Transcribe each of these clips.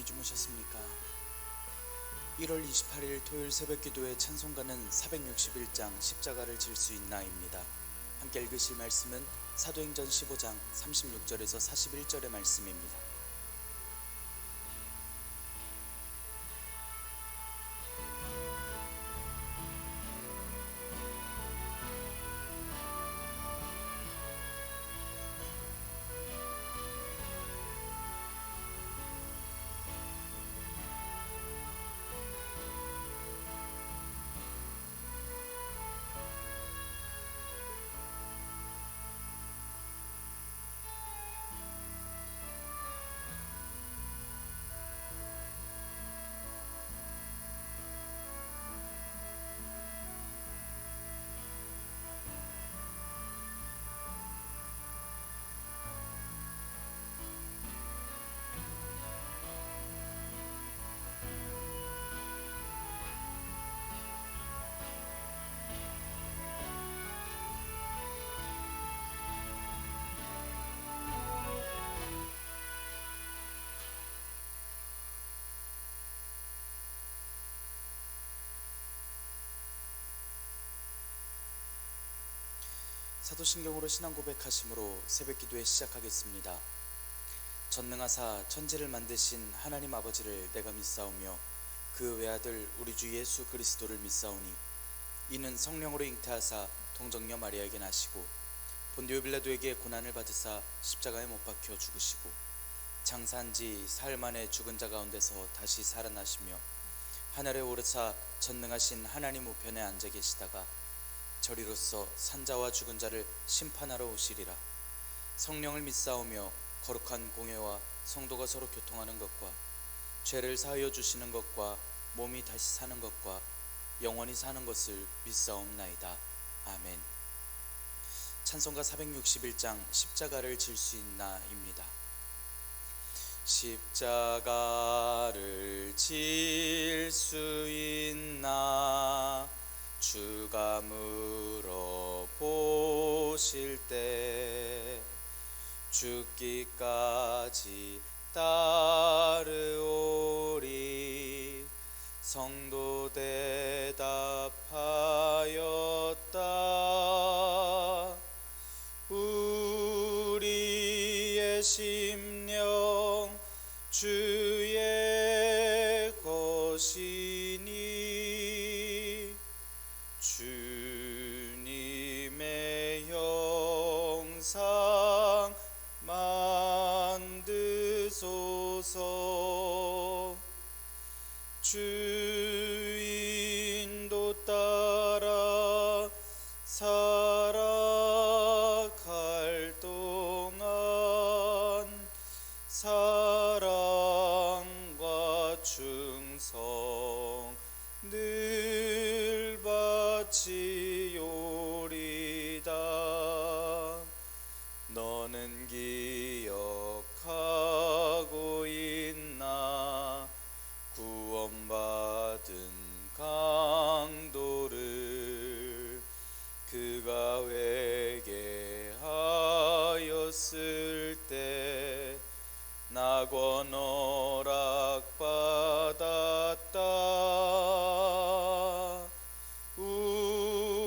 안녕히 주무셨습니까? 1월 28일 토요일 새벽기도의 찬송가는 461장 십자가를 질 수 있나입니다. 함께 읽으실 말씀은 사도행전 15장 36절에서 41절의 말씀입니다. 사도신경으로 신앙 고백하심으로 새벽기도에 시작하겠습니다. 전능하사 천지를 만드신 하나님 아버지를 내가 믿사오며 그 외아들 우리 주 예수 그리스도를 믿사오니 이는 성령으로 잉태하사 동정녀 마리아에게 나시고 본디오 빌라도에게 고난을 받으사 십자가에 못 박혀 죽으시고 장사한 지 사흘 만에 죽은 자 가운데서 다시 살아나시며 하늘에 오르사 전능하신 하나님 우편에 앉아 계시다가 저리로서 산자와 죽은 자를 심판하러 오시리라. 성령을 믿사오며 거룩한 공회와 성도가 서로 교통하는 것과 죄를 사하여 주시는 것과 몸이 다시 사는 것과 영원히 사는 것을 믿사옵나이다. 아멘. 찬송가 461장 십자가를 질 수 있나입니다. 십자가를 질 수 있나 주가 물어보실 때 죽기까지 따르오리. 성도 대답하였다. 우리의 심령 주의 것이니 주님의 형상 만드소서. 주인도 따라 살아갈 동안 사랑과 충성 늘 바치오리다. 너는 기억하고 있나 구원받은 강도를 그가 회개하였을 때 낙원 허락받았다.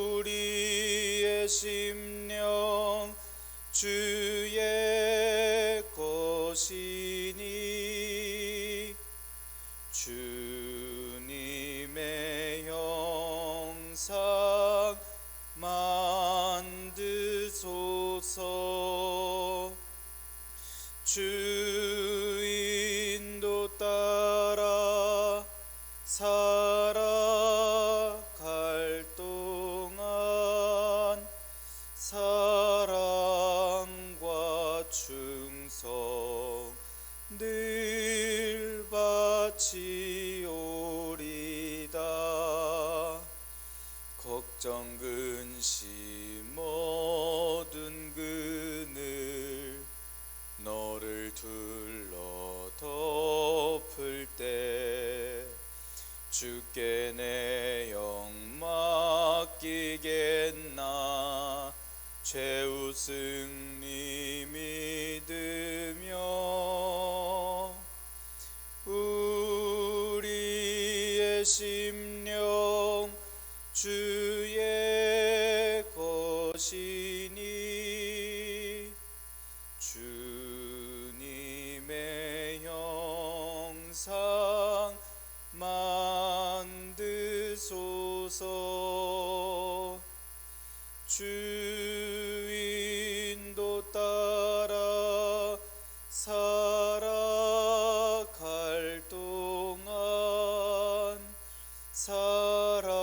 우리의 심령 주의 것이니 주님의 형상 만드소서. 주인도 따라 살아갈 동안 사랑과 충성 늘 바치오리다. 걱정 근심 모든 그늘 너를 둘러 덮을 때 주께 내 영 맡기겠나. 최우승리 믿으며 주 인도 따라 살아갈 동안 사랑과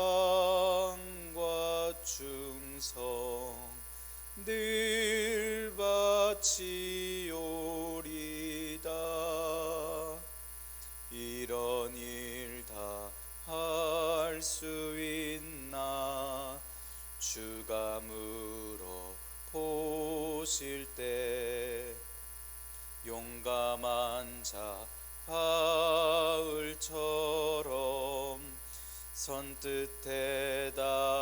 충성 늘 바치오리다. 이런 일 다 할 수 있나 주가 물어보실 때 용감한 자 바울처럼 선뜻 대답하리라.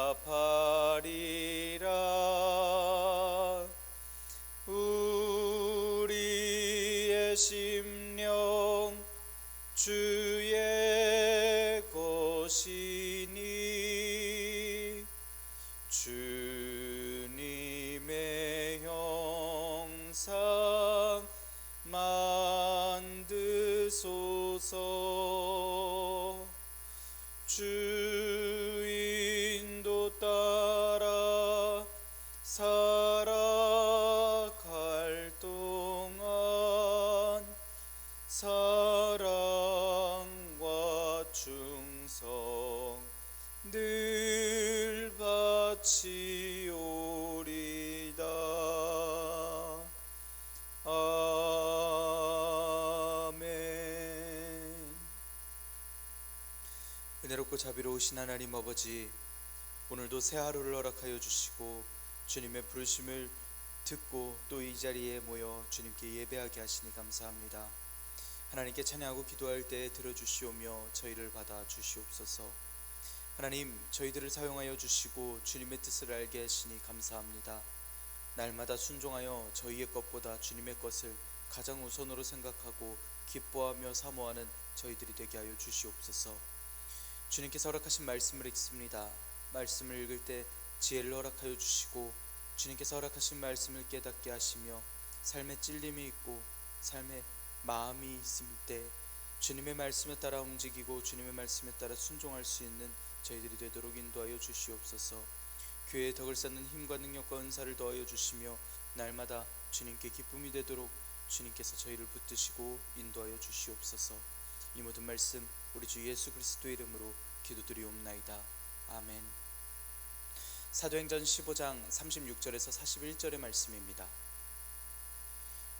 우리의 심령 주의 것이니 주님의 형상 만드소서. 주 인도 따라 살아갈 동안 사랑과 충성 늘 바치오리다. 아멘. 은혜롭고 자비로우신 하나님 아버지, 오늘도 새 하루를 허락하여 주시고 주님의 부르심을 듣고 또 이 자리에 모여 주님께 예배하게 하시니 감사합니다. 하나님께 찬양하고 기도할 때 들어주시오며 저희를 받아 주시옵소서. 하나님, 저희들을 사용하여 주시고 주님의 뜻을 알게 하시니 감사합니다. 날마다 순종하여 저희의 것보다 주님의 것을 가장 우선으로 생각하고 기뻐하며 사모하는 저희들이 되게 하여 주시옵소서. 주님께서 허락하신 말씀을 읽습니다. 말씀을 읽을 때 지혜를 허락하여 주시고 주님께서 허락하신 말씀을 깨닫게 하시며 삶에 찔림이 있고 삶에 마음이 있을 때 주님의 말씀에 따라 움직이고 주님의 말씀에 따라 순종할 수 있는 저희들이 되도록 인도하여 주시옵소서. 교회의 덕을 쌓는 힘과 능력과 은사를 더하여 주시며 날마다 주님께 기쁨이 되도록 주님께서 저희를 붙드시고 인도하여 주시옵소서. 이 모든 말씀 우리 주 예수 그리스도의 이름으로 기도드리옵나이다. 아멘. 사도행전 15장 36절에서 41절의 말씀입니다.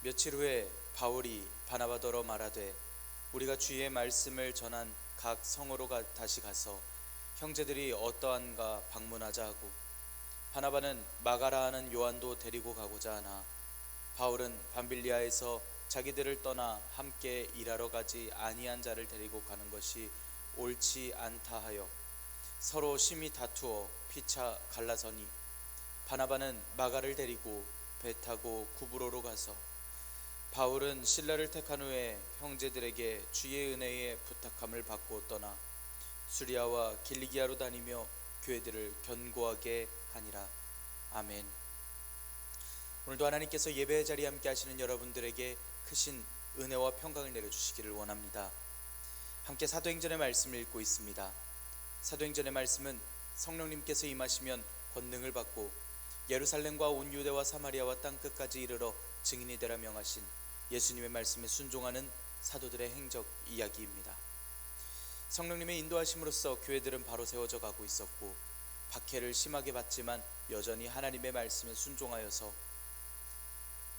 며칠 후에 바울이 바나바더러 말하되 우리가 주의 말씀을 전한 각 성으로 다시 가서 형제들이 어떠한가 방문하자 하고 바나바는 마가라 하는 요한도 데리고 가고자 하나 바울은 밤빌리아에서 자기들을 떠나 함께 일하러 가지 아니한 자를 데리고 가는 것이 옳지 않다 하여 서로 심히 다투어 피차 갈라서니 바나바는 마가를 데리고 배 타고 구브로로 가서 바울은 실라를 택한 후에 형제들에게 주의 은혜에 부탁함을 받고 떠나 수리아와 길리기아로 다니며 교회들을 견고하게 하니라. 아멘. 오늘도 하나님께서 예배의 자리에 함께 하시는 여러분들에게 크신 은혜와 평강을 내려주시기를 원합니다. 함께 사도행전의 말씀을 읽고 있습니다. 사도행전의 말씀은 성령님께서 임하시면 권능을 받고 예루살렘과 온 유대와 사마리아와 땅끝까지 이르러 증인이 되라 명하신 예수님의 말씀에 순종하는 사도들의 행적 이야기입니다. 성령님의 인도하심으로써 교회들은 바로 세워져 가고 있었고 박해를 심하게 받지만 여전히 하나님의 말씀에 순종하여서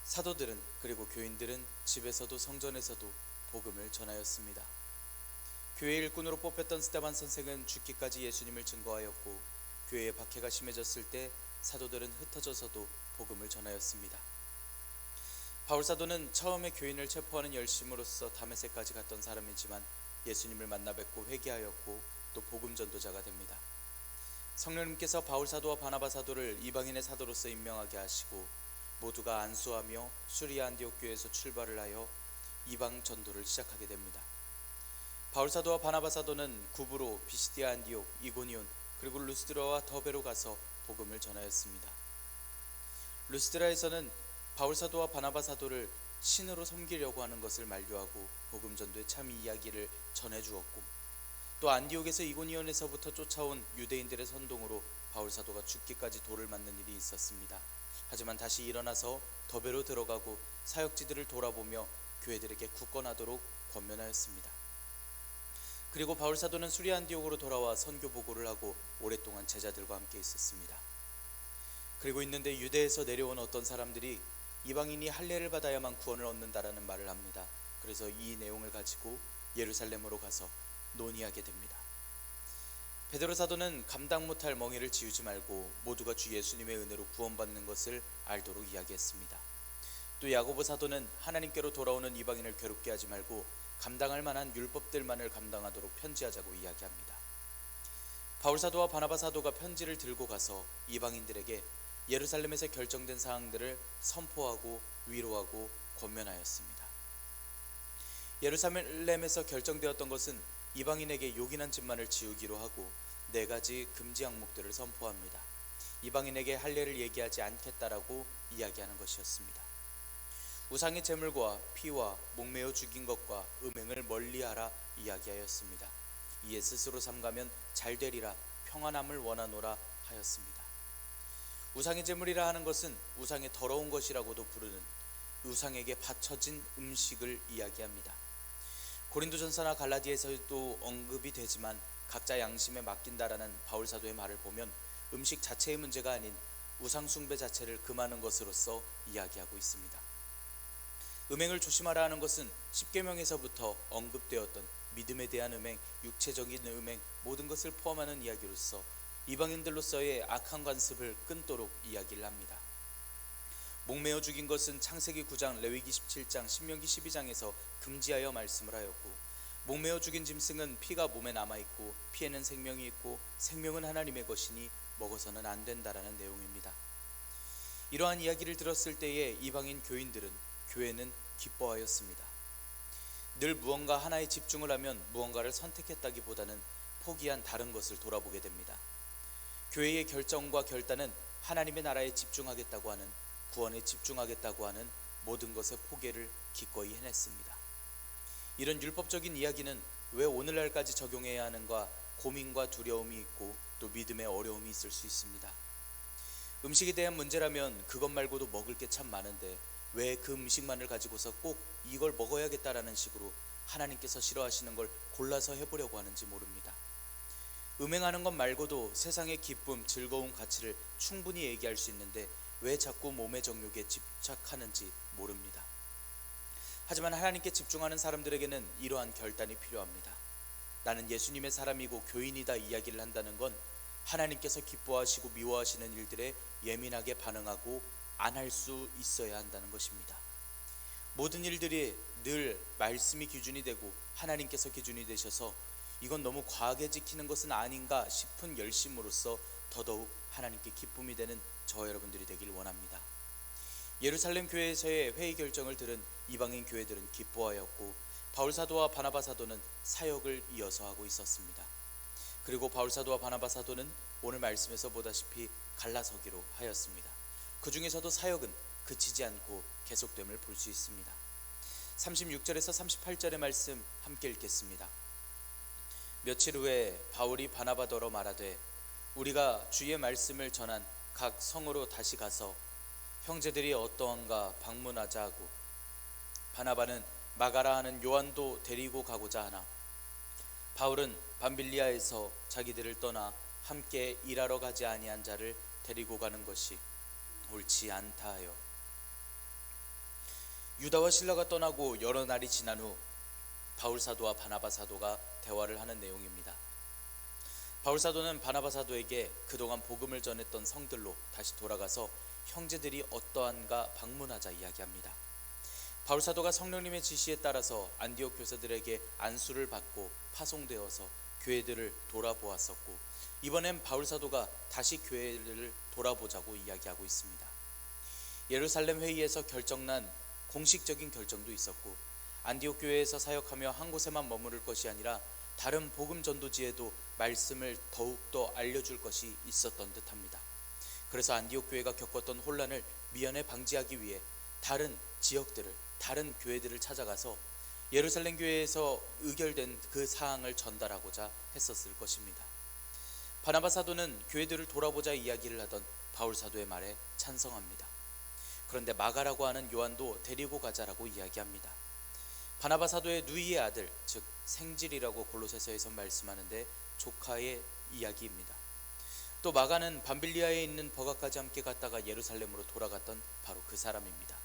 사도들은 그리고 교인들은 집에서도 성전에서도 복음을 전하였습니다. 교회 일꾼으로 뽑혔던 스데반 선생은 죽기까지 예수님을 증거하였고 교회의 박해가 심해졌을 때 사도들은 흩어져서도 복음을 전하였습니다. 바울 사도는 처음에 교인을 체포하는 열심으로써 다메섹까지 갔던 사람이지만 예수님을 만나 뵙고 회개하였고 또 복음 전도자가 됩니다. 성령님께서 바울 사도와 바나바 사도를 이방인의 사도로서 임명하게 하시고 모두가 안수하며 수리아 안디옥 교회에서 출발을 하여 이방 전도를 시작하게 됩니다. 바울 사도와 바나바 사도는 구브로, 비시디아 안디옥, 이고니온 그리고 루스드라와 더베로 가서 복음을 전하였습니다. 루스드라에서는 바울 사도와 바나바 사도를 신으로 섬기려고 하는 것을 만류하고 복음 전도의 참 이야기를 전해 주었고 또 안디옥에서 이고니온에서부터 쫓아온 유대인들의 선동으로 바울 사도가 죽기까지 돌을 맞는 일이 있었습니다. 하지만 다시 일어나서 더베로 들어가고 사역지들을 돌아보며 교회들에게 굳건하도록 권면하였습니다. 그리고 바울 사도는 수리 안디옥으로 돌아와 선교 보고를 하고 오랫동안 제자들과 함께 있었습니다. 그리고 있는데 유대에서 내려온 어떤 사람들이 이방인이 할례를 받아야만 구원을 얻는다라는 말을 합니다. 그래서 이 내용을 가지고 예루살렘으로 가서 논의하게 됩니다. 베드로 사도는 감당 못할 멍에를 지우지 말고 모두가 주 예수님의 은혜로 구원받는 것을 알도록 이야기했습니다. 또 야고보 사도는 하나님께로 돌아오는 이방인을 괴롭게 하지 말고 감당할 만한 율법들만을 감당하도록 편지하자고 이야기합니다. 바울 사도와 바나바 사도가 편지를 들고 가서 이방인들에게 예루살렘에서 결정된 사항들을 선포하고 위로하고 권면하였습니다. 예루살렘에서 결정되었던 것은 이방인에게 요긴한 집만을 지우기로 하고 4가지 금지 항목들을 선포합니다. 이방인에게 할례를 얘기하지 않겠다라고 이야기하는 것이었습니다. 우상의 제물과 피와 목매어 죽인 것과 음행을 멀리하라 이야기하였습니다. 이에 스스로 삼가면 잘되리라 평안함을 원하노라 하였습니다. 우상의 제물이라 하는 것은 우상의 더러운 것이라고도 부르는 우상에게 바쳐진 음식을 이야기합니다. 고린도전서나 갈라디아에서도 언급이 되지만 각자 양심에 맡긴다라는 바울 사도의 말을 보면 음식 자체의 문제가 아닌 우상 숭배 자체를 금하는 것으로서 이야기하고 있습니다. 음행을 조심하라 하는 것은 십계명에서부터 언급되었던 믿음에 대한 음행, 육체적인 음행, 모든 것을 포함하는 이야기로서 이방인들로서의 악한 관습을 끊도록 이야기를 합니다. 목매어 죽인 것은 창세기 9장, 레위기 17장, 신명기 12장에서 금지하여 말씀을 하였고, 목매어 죽인 짐승은 피가 몸에 남아있고 피에는 생명이 있고 생명은 하나님의 것이니 먹어서는 안 된다라는 내용입니다. 이러한 이야기를 들었을 때에 이방인 교인들은 교회는 기뻐하였습니다. 늘 무언가 하나에 집중을 하면 무언가를 선택했다기보다는 포기한 다른 것을 돌아보게 됩니다. 교회의 결정과 결단은 하나님의 나라에 집중하겠다고 하는, 구원에 집중하겠다고 하는 모든 것의 포기를 기꺼이 해냈습니다. 이런 율법적인 이야기는 왜 오늘날까지 적용해야 하는가 고민과 두려움이 있고 또 믿음의 어려움이 있을 수 있습니다. 음식에 대한 문제라면 그것 말고도 먹을 게 참 많은데 왜 그 음식만을 가지고서 꼭 이걸 먹어야겠다라는 식으로 하나님께서 싫어하시는 걸 골라서 해보려고 하는지 모릅니다. 음행하는 것 말고도 세상의 기쁨, 즐거운 가치를 충분히 얘기할 수 있는데 왜 자꾸 몸의 정욕에 집착하는지 모릅니다. 하지만 하나님께 집중하는 사람들에게는 이러한 결단이 필요합니다. 나는 예수님의 사람이고 교인이다 이야기를 한다는 건 하나님께서 기뻐하시고 미워하시는 일들에 예민하게 반응하고 안 할 수 있어야 한다는 것입니다. 모든 일들이 늘 말씀이 기준이 되고 하나님께서 기준이 되셔서 이건 너무 과하게 지키는 것은 아닌가 싶은 열심으로써 더더욱 하나님께 기쁨이 되는 저와 여러분들이 되길 원합니다. 예루살렘 교회에서의 회의 결정을 들은 이방인 교회들은 기뻐하였고 바울 사도와 바나바 사도는 사역을 이어서 하고 있었습니다. 그리고 바울 사도와 바나바 사도는 오늘 말씀에서 보다시피 갈라서기로 하였습니다. 그 중에서도 사역은 그치지 않고 계속됨을 볼 수 있습니다. 36절에서 38절의 말씀 함께 읽겠습니다. 며칠 후에 바울이 바나바더러 말하되 우리가 주의 말씀을 전한 각 성으로 다시 가서 형제들이 어떠한가 방문하자 하고 바나바는 마가라 하는 요한도 데리고 가고자 하나 바울은 밤빌리아에서 자기들을 떠나 함께 일하러 가지 아니한 자를 데리고 가는 것이 옳지 않다 하여 유다와 실라가 떠나고 여러 날이 지난 후 바울 사도와 바나바 사도가 대화를 하는 내용입니다. 바울 사도는 바나바 사도에게 그동안 복음을 전했던 성들로 다시 돌아가서 형제들이 어떠한가 방문하자 이야기합니다. 바울 사도가 성령님의 지시에 따라서 안디옥 교사들에게 안수를 받고 파송되어서 교회들을 돌아보았었고 이번엔 바울 사도가 다시 교회를 돌아보자고 이야기하고 있습니다. 예루살렘 회의에서 결정난 공식적인 결정도 있었고 안디옥 교회에서 사역하며 한 곳에만 머무를 것이 아니라 다른 복음 전도지에도 말씀을 더욱더 알려줄 것이 있었던 듯합니다. 그래서 안디옥 교회가 겪었던 혼란을 미연에 방지하기 위해 다른 지역들을, 다른 교회들을 찾아가서 예루살렘 교회에서 의결된 그 사항을 전달하고자 했었을 것입니다. 바나바 사도는 교회들을 돌아보자 이야기를 하던 바울 사도의 말에 찬성합니다. 그런데 마가라고 하는 요한도 데리고 가자라고 이야기합니다. 바나바 사도의 누이의 아들, 즉 생질이라고 골로새서에서 말씀하는데 조카의 이야기입니다. 또 마가는 밤빌리아에 있는 버가까지 함께 갔다가 예루살렘으로 돌아갔던 바로 그 사람입니다.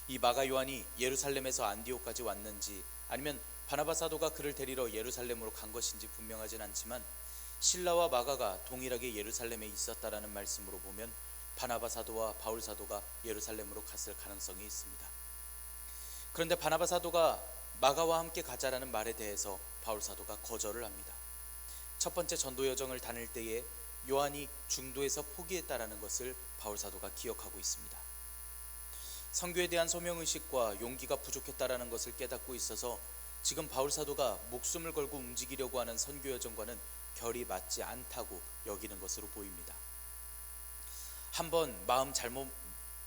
이 마가 요한이 예루살렘에서 안디옥까지 왔는지 아니면 바나바 사도가 그를 데리러 예루살렘으로 간 것인지 분명하진 않지만 실라와 마가가 동일하게 예루살렘에 있었다라는 말씀으로 보면 바나바 사도와 바울 사도가 예루살렘으로 갔을 가능성이 있습니다. 그런데 바나바 사도가 마가와 함께 가자라는 말에 대해서 바울 사도가 거절을 합니다. 첫 번째 전도 여정을 다닐 때에 요한이 중도에서 포기했다라는 것을 바울 사도가 기억하고 있습니다. 선교에 대한 소명의식과 용기가 부족했다라는 것을 깨닫고 있어서 지금 바울 사도가 목숨을 걸고 움직이려고 하는 선교 여정과는 결이 맞지 않다고 여기는 것으로 보입니다. 한번 마음 잘못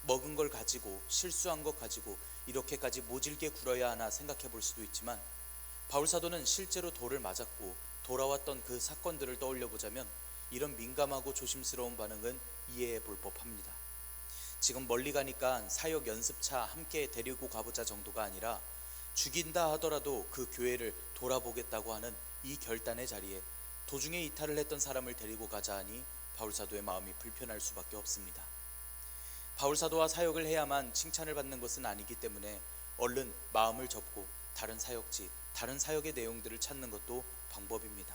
먹은 걸 가지고 실수한 것 가지고 이렇게까지 모질게 굴어야 하나 생각해 볼 수도 있지만 바울 사도는 실제로 돌을 맞았고 돌아왔던 그 사건들을 떠올려 보자면 이런 민감하고 조심스러운 반응은 이해해 볼 법합니다. 지금 멀리 가니까 사역 연습차 함께 데리고 가보자 정도가 아니라 죽인다 하더라도 그 교회를 돌아보겠다고 하는 이 결단의 자리에 도중에 이탈을 했던 사람을 데리고 가자 하니 바울 사도의 마음이 불편할 수밖에 없습니다. 바울 사도와 사역을 해야만 칭찬을 받는 것은 아니기 때문에 얼른 마음을 접고 다른 사역지, 다른 사역의 내용들을 찾는 것도 방법입니다.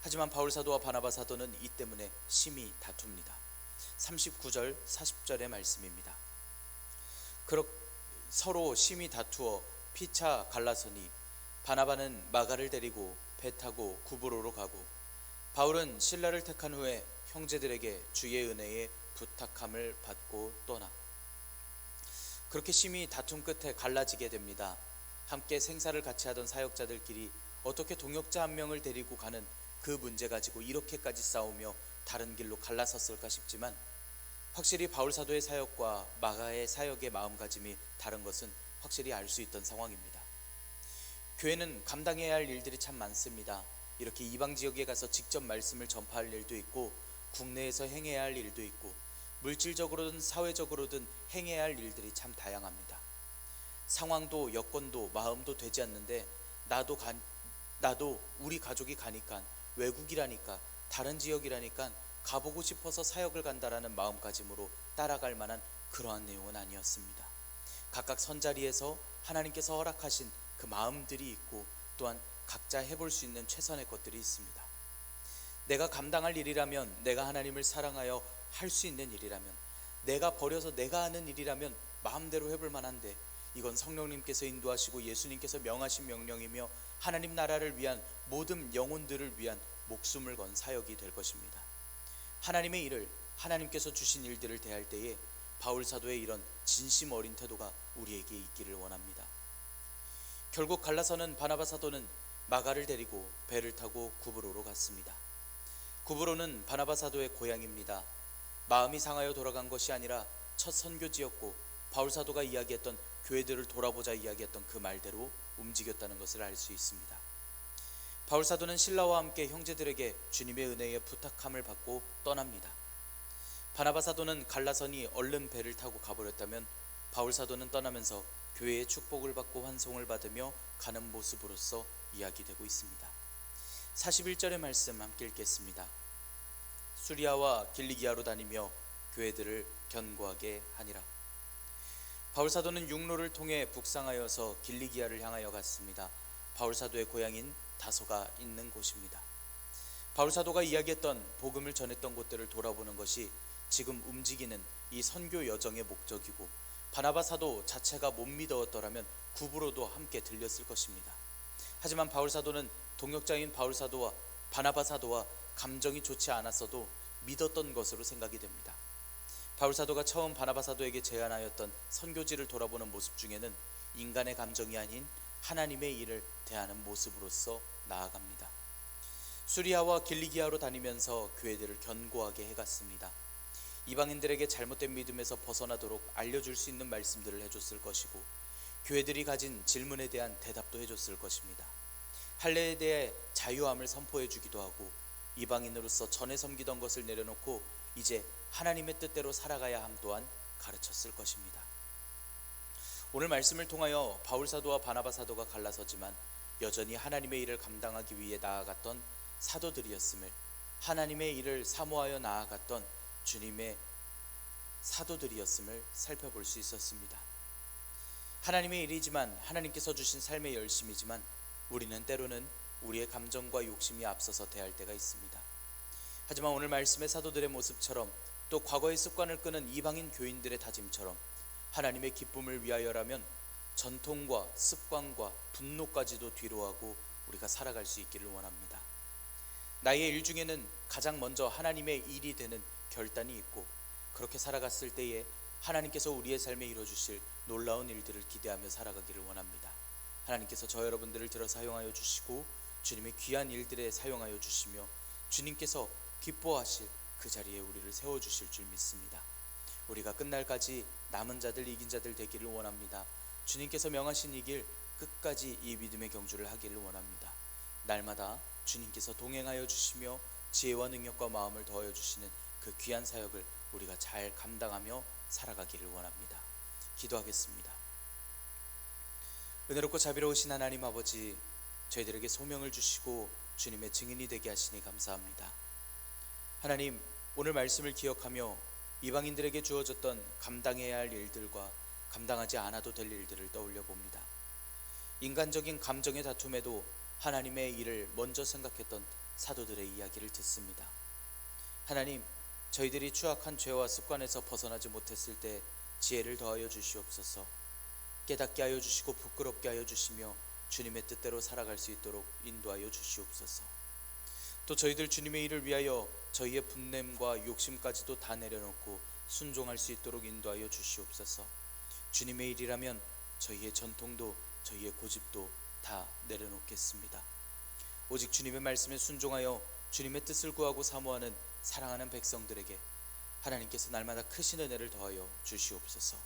하지만 바울 사도와 바나바 사도는 이 때문에 심히 다툽니다. 39절 40절의 말씀입니다. 서로 심히 다투어 피차 갈라서니 바나바는 마가를 데리고 배 타고 구브로로 가고 바울은 실라를 택한 후에 형제들에게 주의 은혜에 부탁함을 받고 떠나. 그렇게 심히 다툼 끝에 갈라지게 됩니다. 함께 생사를 같이 하던 사역자들끼리 어떻게 동역자 한 명을 데리고 가는 그 문제 가지고 이렇게까지 싸우며 다른 길로 갈라섰을까 싶지만 확실히 바울 사도의 사역과 마가의 사역의 마음가짐이 다른 것은 확실히 알 수 있던 상황입니다. 교회는 감당해야 할 일들이 참 많습니다. 이렇게 이방 지역에 가서 직접 말씀을 전파할 일도 있고 국내에서 행해야 할 일도 있고 물질적으로든 사회적으로든 행해야 할 일들이 참 다양합니다. 상황도 여건도 마음도 되지 않는데 나도 우리 가족이 가니까 외국이라니까 다른 지역이라니까 가보고 싶어서 사역을 간다라는 마음가짐으로 따라갈 만한 그러한 내용은 아니었습니다. 각각 선자리에서 하나님께서 허락하신 그 마음들이 있고 또한 각자 해볼 수 있는 최선의 것들이 있습니다. 내가 감당할 일이라면, 내가 하나님을 사랑하여 할 수 있는 일이라면, 내가 버려서 내가 하는 일이라면 마음대로 해볼 만한데 이건 성령님께서 인도하시고 예수님께서 명하신 명령이며 하나님 나라를 위한 모든 영혼들을 위한 목숨을 건 사역이 될 것입니다. 하나님의 일을, 하나님께서 주신 일들을 대할 때에 바울 사도의 이런 진심 어린 태도가 우리에게 있기를 원합니다. 결국 갈라서는 바나바 사도는 마가를 데리고 배를 타고 구브로로 갔습니다. 구브로는 바나바 사도의 고향입니다. 마음이 상하여 돌아간 것이 아니라 첫 선교지였고 바울 사도가 이야기했던 교회들을 돌아보자 이야기했던 그 말대로 움직였다는 것을 알 수 있습니다. 바울 사도는 실라와 함께 형제들에게 주님의 은혜에 부탁함을 받고 떠납니다. 바나바 사도는 갈라서니 얼른 배를 타고 가버렸다면 바울 사도는 떠나면서 교회의 축복을 받고 환송을 받으며 가는 모습으로서 이야기되고 있습니다. 41절의 말씀 함께 읽겠습니다. 수리아와 길리기아로 다니며 교회들을 견고하게 하니라. 바울 사도는 육로를 통해 북상하여서 길리기아를 향하여 갔습니다. 바울 사도의 고향인 다소가 있는 곳입니다. 바울 사도가 이야기했던 복음을 전했던 곳들을 돌아보는 것이 지금 움직이는 이 선교 여정의 목적이고 바나바 사도 자체가 못 믿었더라면 구브로도 함께 들렸을 것입니다. 하지만 바울 사도는 동역자인 바울 사도와 바나바 사도와 감정이 좋지 않았어도 믿었던 것으로 생각이 됩니다. 바울 사도가 처음 바나바 사도에게 제안하였던 선교지를 돌아보는 모습 중에는 인간의 감정이 아닌 하나님의 일을 대하는 모습으로서 나아갑니다. 수리아와 길리기아로 다니면서 교회들을 견고하게 해갔습니다. 이방인들에게 잘못된 믿음에서 벗어나도록 알려줄 수 있는 말씀들을 해줬을 것이고 교회들이 가진 질문에 대한 대답도 해줬을 것입니다. 할례에 대해 자유함을 선포해 주기도 하고 이방인으로서 전에 섬기던 것을 내려놓고 이제 하나님의 뜻대로 살아가야 함 또한 가르쳤을 것입니다. 오늘 말씀을 통하여 바울 사도와 바나바 사도가 갈라서지만 여전히 하나님의 일을 감당하기 위해 나아갔던 사도들이었음을, 하나님의 일을 사모하여 나아갔던 주님의 사도들이었음을 살펴볼 수 있었습니다. 하나님의 일이지만, 하나님께서 주신 삶의 열심이지만 우리는 때로는 우리의 감정과 욕심이 앞서서 대할 때가 있습니다. 하지만 오늘 말씀의 사도들의 모습처럼, 또 과거의 습관을 끄는 이방인 교인들의 다짐처럼 하나님의 기쁨을 위하여라면 전통과 습관과 분노까지도 뒤로하고 우리가 살아갈 수 있기를 원합니다. 나의 일 중에는 가장 먼저 하나님의 일이 되는 결단이 있고, 그렇게 살아갔을 때에 하나님께서 우리의 삶에 이루어주실 놀라운 일들을 기대하며 살아가기를 원합니다. 하나님께서 저 여러분들을 들어 사용하여 주시고 주님의 귀한 일들에 사용하여 주시며 주님께서 기뻐하실 그 자리에 우리를 세워주실 줄 믿습니다. 우리가 끝날까지 남은 자들, 이긴 자들 되기를 원합니다. 주님께서 명하신 이 길 끝까지 이 믿음의 경주를 하기를 원합니다. 날마다 주님께서 동행하여 주시며 지혜와 능력과 마음을 더하여 주시는 그 귀한 사역을 우리가 잘 감당하며 살아가기를 원합니다. 기도하겠습니다. 은혜롭고 자비로우신 하나님 아버지, 저희들에게 소명을 주시고 주님의 증인이 되게 하시니 감사합니다. 하나님, 오늘 말씀을 기억하며 이방인들에게 주어졌던 감당해야 할 일들과 감당하지 않아도 될 일들을 떠올려 봅니다. 인간적인 감정의 다툼에도 하나님의 일을 먼저 생각했던 사도들의 이야기를 듣습니다. 하나님, 저희들이 추악한 죄와 습관에서 벗어나지 못했을 때 지혜를 더하여 주시옵소서. 깨닫게 하여 주시고 부끄럽게 하여 주시며 주님의 뜻대로 살아갈 수 있도록 인도하여 주시옵소서. 또 저희들 주님의 일을 위하여 저희의 분냄과 욕심까지도 다 내려놓고 순종할 수 있도록 인도하여 주시옵소서. 주님의 일이라면 저희의 전통도 저희의 고집도 다 내려놓겠습니다. 오직 주님의 말씀에 순종하여 주님의 뜻을 구하고 사모하는 사랑하는 백성들에게 하나님께서 날마다 크신 은혜를 더하여 주시옵소서.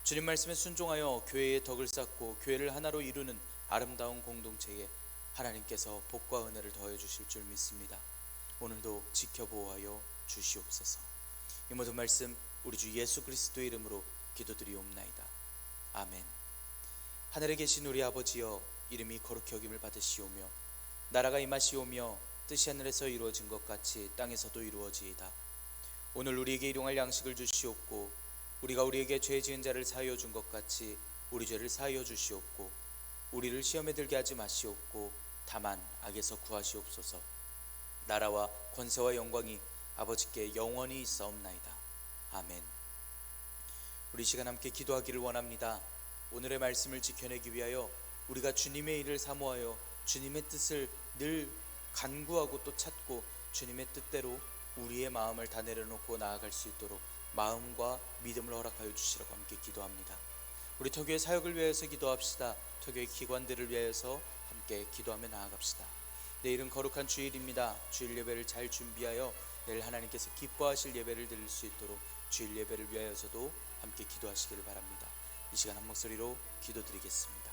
주님 말씀에 순종하여 교회의 덕을 쌓고 교회를 하나로 이루는 아름다운 공동체에 하나님께서 복과 은혜를 더해 주실 줄 믿습니다. 오늘도 지켜보호하여 주시옵소서. 이 모든 말씀 우리 주 예수 그리스도의 이름으로 기도드리옵나이다. 아멘. 하늘에 계신 우리 아버지여, 이름이 거룩히 여김을 받으시오며 나라가 임하시오며 뜻이 하늘에서 이루어진 것 같이 땅에서도 이루어지이다. 오늘 우리에게 일용할 양식을 주시옵고 우리가 우리에게 죄 지은 자를 사하여 준 것 같이 우리 죄를 사하여 주시옵고 우리를 시험에 들게 하지 마시옵고 다만 악에서 구하시옵소서. 나라와 권세와 영광이 아버지께 영원히 있사옵나이다. 아멘. 우리 시간 함께 기도하기를 원합니다. 오늘의 말씀을 지켜내기 위하여 우리가 주님의 일을 사모하여 주님의 뜻을 늘 간구하고 또 찾고 주님의 뜻대로 우리의 마음을 다 내려놓고 나아갈 수 있도록 마음과 믿음을 허락하여 주시라고 함께 기도합니다. 우리 터교의 사역을 위하여서 기도합시다. 터교의 기관들을 위하여서 함께 기도하며 나아갑시다. 내일은 거룩한 주일입니다. 주일 예배를 잘 준비하여 내일 하나님께서 기뻐하실 예배를 드릴 수 있도록 주일 예배를 위하여서도 함께 기도하시기를 바랍니다. 이 시간 한 목소리로 기도드리겠습니다.